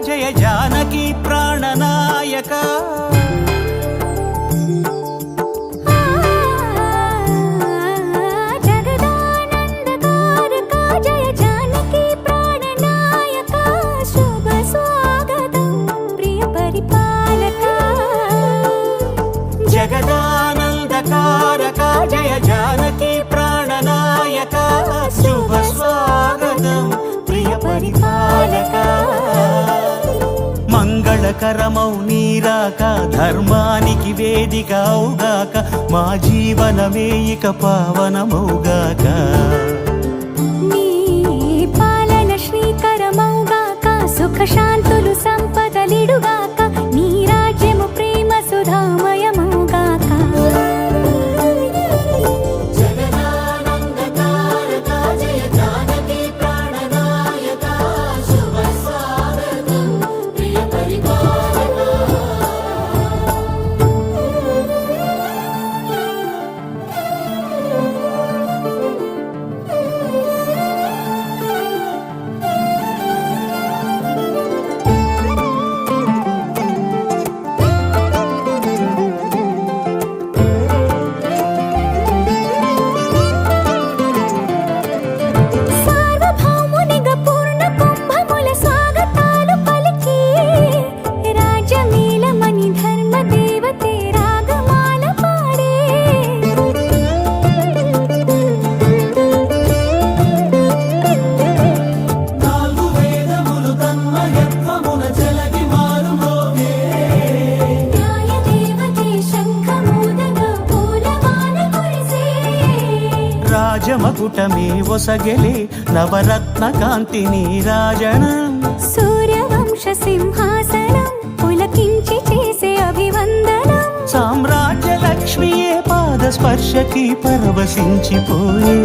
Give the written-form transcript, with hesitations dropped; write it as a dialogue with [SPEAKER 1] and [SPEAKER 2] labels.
[SPEAKER 1] జయ జానకి ప్రాణనాయక
[SPEAKER 2] జగదానందకారక జయ జానకి ప్రాణనాయక శుభ స్వాగతం ప్రియ పరిపాలక
[SPEAKER 1] జగదానందకారక జయ జానకి ప్రాణనాయక శుభ స్వాగతం ప్రియ పరిపాలక మంగళకరమౌ నీరాక ధర్మానికి వేదికవుగాక మా జీవనమే ఇక పావనమౌగాక
[SPEAKER 2] నీ పాలన శ్రీకరమౌగాక సుఖ శాంతులు సంపదలిడుగాక నీ రాజ్యము ప్రేమ సుధామయమౌగాక
[SPEAKER 1] రాజమకుటమే ఒసగెలే నవరత్న కాంతి నీరాజనం
[SPEAKER 2] సూర్యవంశ సింహాసనం పులకించి చేసే అభివందనం
[SPEAKER 1] సామ్రాజ్య లక్ష్మియే పాద స్పర్శకి పరవశించిపోయే